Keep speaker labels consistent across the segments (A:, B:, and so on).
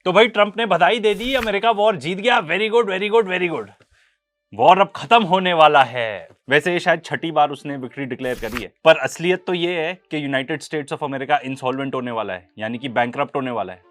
A: तो भाई ट्रंप ने बधाई दे दी, अमेरिका वॉर जीत गया, very good very good very good, war अब खत्म होने वाला है। वैसे ये शायद छठी बार उसने विक्ट्री डिक्लेयर करी है, पर असलियत तो ये है कि United States of America insolvent होने वाला है, यानी कि बैंकरप्ट होने वाला है।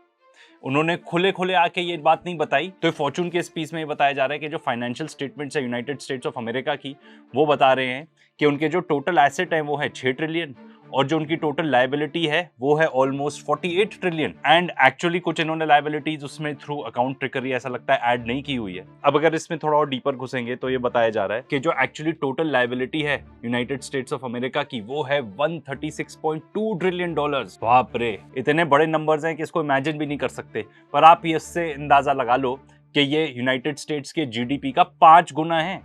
A: उन्होंने खुले खुले आके ये बात नहीं बताई, तो फॉर्चून के स्पीच में ये बताया जा रहा है कि जो फाइनेंशियल स्टेटमेंट्स है यूनाइटेड स्टेट्स ऑफ अमेरिका की, वो बता रहे हैं कि उनके जो टोटल एसेट है वो है 6 ट्रिलियन और जो उनकी टोटल लायबिलिटी है वो है ऑलमोस्ट 48 ट्रिलियन। एंड एक्चुअली कुछ इन्होंने लायबिलिटीज उसमें थ्रू अकाउंट ट्रिकरी ऐसा लगता है ऐड नहीं की हुई है। अब अगर इसमें थोड़ा और डीपर घुसेंगे तो ये बताया जा रहा है कि जो एक्चुअली टोटल लायबिलिटी है यूनाइटेड स्टेट्स ऑफ अमेरिका की वो है 136.2 ट्रिलियन डॉलर्स। बाप रे, इतने बड़े नंबर्स हैं कि इसको इमेजिन भी नहीं कर सकते, पर आप ये इससे अंदाजा लगा लो कि ये यूनाइटेड स्टेट्स के जीडीपी का 5 गुना है।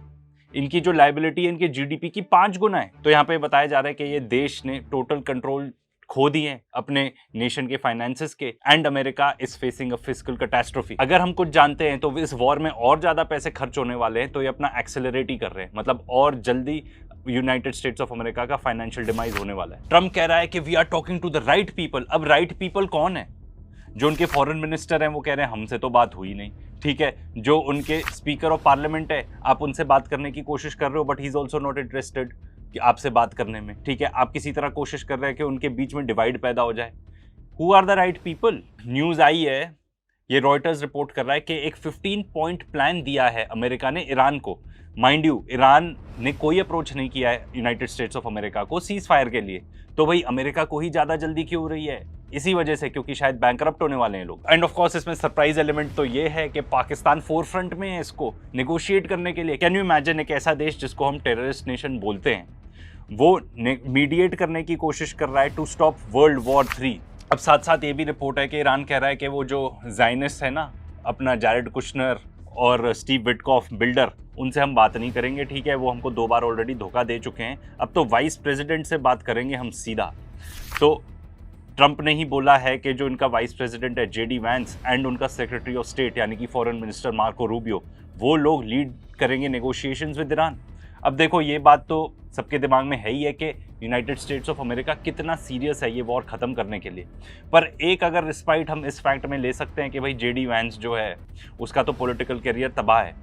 A: इनकी जो लायबिलिटी है इनके जीडीपी की 5 गुना है। तो यहाँ पे बताया जा रहा है कि ये देश ने टोटल कंट्रोल खो दिए अपने नेशन के फाइनेंसेस के, and America is facing a fiscal catastrophe. अगर हम कुछ जानते हैं तो इस वॉर में और ज्यादा पैसे खर्च होने वाले हैं, तो ये अपना एक्सेलरेट ही कर रहे हैं, मतलब और जल्दी यूनाइटेड स्टेट्स ऑफ अमेरिका का फाइनेंशियल डिमाइज होने वाला है। ट्रम्प कह रहा है कि we are talking to the right people. अब राइट पीपल कौन है? जो उनके फॉरेन मिनिस्टर हैं वो कह रहे हैं हमसे तो बात हुई नहीं, ठीक है। जो उनके स्पीकर ऑफ पार्लियामेंट है, आप उनसे बात करने की कोशिश कर रहे हो, but he is also not interested कि आपसे बात करने में, ठीक है। आप किसी तरह कोशिश कर रहे हैं कि उनके बीच में डिवाइड पैदा हो जाए। Who are the right people? News आई है, ये रॉयटर्स रिपोर्ट कर रहा है कि एक 15 पॉइंट प्लान दिया है अमेरिका ने ईरान को। माइंड यू, ईरान ने कोई अप्रोच नहीं किया है यूनाइटेड स्टेट्स ऑफ अमेरिका को सीज फायर के लिए, तो भाई अमेरिका को ही ज्यादा जल्दी क्यों हो रही है? इसी वजह से, क्योंकि शायद बैंकरप्ट होने वाले हैं लोग। एंड ऑफ कोर्स इसमें सरप्राइज एलिमेंट तो ये है कि पाकिस्तान फोरफ्रंट में है इसको नेगोशिएट करने के लिए। कैन यू इमेजिन, एक ऐसा देश जिसको हम टेररिस्ट नेशन बोलते हैं, वो मीडिएट करने की कोशिश कर रहा है टू स्टॉप वर्ल्ड वॉर 3। अब साथ साथ ये भी रिपोर्ट है कि ईरान कह रहा है कि वो जो जायनिस्ट है ना, अपना जैरेड कुशनर और स्टीव विटकॉफ बिल्डर, उनसे हम बात नहीं करेंगे, ठीक है। वो हमको 2 बार ऑलरेडी धोखा दे चुके हैं, अब तो वाइस प्रेसिडेंट से बात करेंगे हम सीधा। तो ट्रंप ने ही बोला है कि जो इनका वाइस प्रेसिडेंट है जेडी वैंस एंड उनका सेक्रेटरी ऑफ स्टेट यानी कि फॉरेन मिनिस्टर मार्को रूबियो, वो लोग लीड करेंगे नेगोशिएशंस विद ईरान। अब देखो, ये बात तो सबके दिमाग में है ही है कि यूनाइटेड स्टेट्स ऑफ अमेरिका कितना सीरियस है ये वॉर ख़त्म करने के लिए। पर एक अगर रिस्पाइट हम इस फैक्ट में ले सकते हैं कि भाई जेडी वैंस जो है उसका तो पॉलिटिकल करियर तबाह है।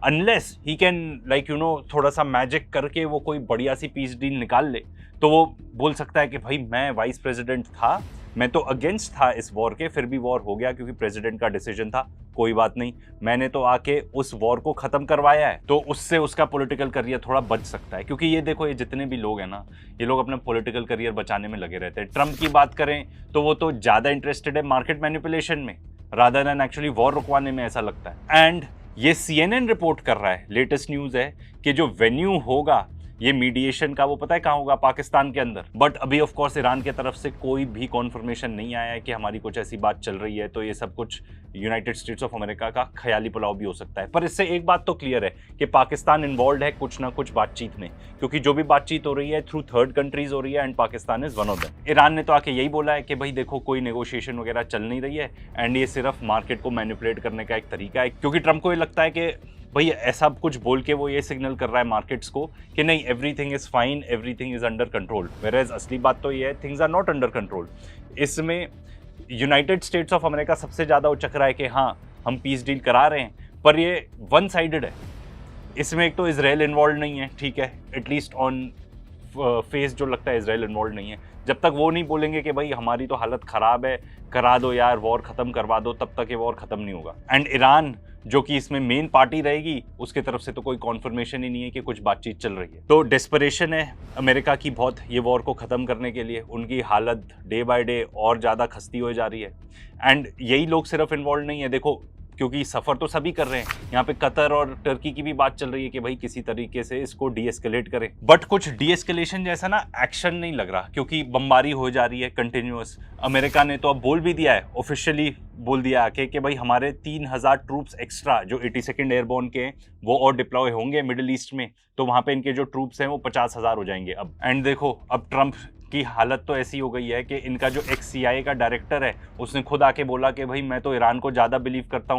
A: अनलेस ही कैन लाइक थोड़ा सा मैजिक करके वो कोई बढ़िया सी पीस डील निकाल ले, तो वो बोल सकता है कि भाई मैं वाइस प्रेसिडेंट था, मैं तो अगेंस्ट था इस वॉर के, फिर भी वॉर हो गया क्योंकि प्रेसिडेंट का डिसीजन था, कोई बात नहीं, मैंने तो आके उस वॉर को खत्म करवाया है। तो उससे उसका पॉलिटिकल करियर थोड़ा बच सकता है, क्योंकि ये देखो, ये जितने भी लोग हैं ना, ये लोग अपना पॉलिटिकल करियर बचाने में लगे रहते हैं। ट्रम्प की बात करें तो वो तो ज़्यादा इंटरेस्टेड है मार्केट मैनिपुलेशन में रादर देन एक्चुअली वॉर रुकवाने में, ऐसा लगता है। एंड ये CNN रिपोर्ट कर रहा है, लेटेस्ट न्यूज़ है कि जो वेन्यू होगा ये मीडिएशन का, वो पता है कहाँ होगा? पाकिस्तान के अंदर। बट अभी ऑफ कोर्स ईरान की तरफ से कोई भी कॉन्फर्मेशन नहीं आया है कि हमारी कुछ ऐसी बात चल रही है, तो ये सब कुछ यूनाइटेड स्टेट्स ऑफ अमेरिका का ख्याली पुलाव भी हो सकता है। पर इससे एक बात तो क्लियर है कि पाकिस्तान इन्वॉल्व है कुछ ना कुछ बातचीत में, क्योंकि जो भी बातचीत हो रही है थ्रू थर्ड कंट्रीज हो रही है, and Pakistan is one of them. Iran ने तो आके यही बोला है कि भाई देखो, कोई नेगोशिएशन वगैरह चल नहीं रही है, एंड ये सिर्फ मार्केट को मैनिपुलेट करने का एक तरीका है, क्योंकि ट्रम्प को ये लगता है कि भाई ऐसा कुछ बोल के वो ये सिग्नल कर रहा है मार्केट्स को कि नहीं, everything is fine, everything is under control. Whereas असली बात तो ये है, things are not under control. इसमें यूनाइटेड स्टेट्स ऑफ अमेरिका सबसे ज़्यादा उचक रहा है कि हाँ हम पीस डील करा रहे हैं, पर ये वन साइडेड है। इसमें एक तो इसराइल इन्वॉल्व नहीं है, ठीक है, एटलीस्ट ऑन फेस जो लगता है इसराइल इन्वॉल्व नहीं है। जब तक वो नहीं बोलेंगे कि भाई हमारी तो हालत ख़राब है, करा दो यार, वॉर ख़त्म करवा दो, तब तक ये वॉर ख़त्म नहीं होगा। एंड ईरान जो कि इसमें मेन पार्टी रहेगी, उसके तरफ से तो कोई कॉन्फर्मेशन ही नहीं है कि कुछ बातचीत चल रही है। तो डेस्परेशन है अमेरिका की बहुत ये वॉर को ख़त्म करने के लिए। उनकी हालत डे बाय डे और ज़्यादा खस्ती हो जा रही है। एंड यही लोग सिर्फ इन्वॉल्व नहीं है, देखो, क्योंकि सफ़र तो सभी कर रहे हैं। यहाँ पे कतर और टर्की की भी बात चल रही है कि भाई किसी तरीके से इसको डीएस्केलेट करें, बट कुछ डीएस्केलेशन जैसा ना एक्शन नहीं लग रहा, क्योंकि बमबारी हो जा रही है कंटिन्यूअस। अमेरिका ने तो अब बोल भी दिया है, ऑफिशियली बोल दिया आके कि भाई हमारे 3000 ट्रूप्स एक्स्ट्रा जो 82nd एयरबोर्न के वो और डिप्लॉय होंगे मिडिल ईस्ट में, तो वहाँ पे इनके जो ट्रूप्स हैं वो 50,000 हो जाएंगे अब। एंड देखो, अब ट्रम्प की हालत तो ऐसी हो गई है कि इनका जो CIA का डायरेक्टर है उसने खुद आके बोला कि भाई मैं तो ईरान को ज़्यादा बिलीव करता हूँ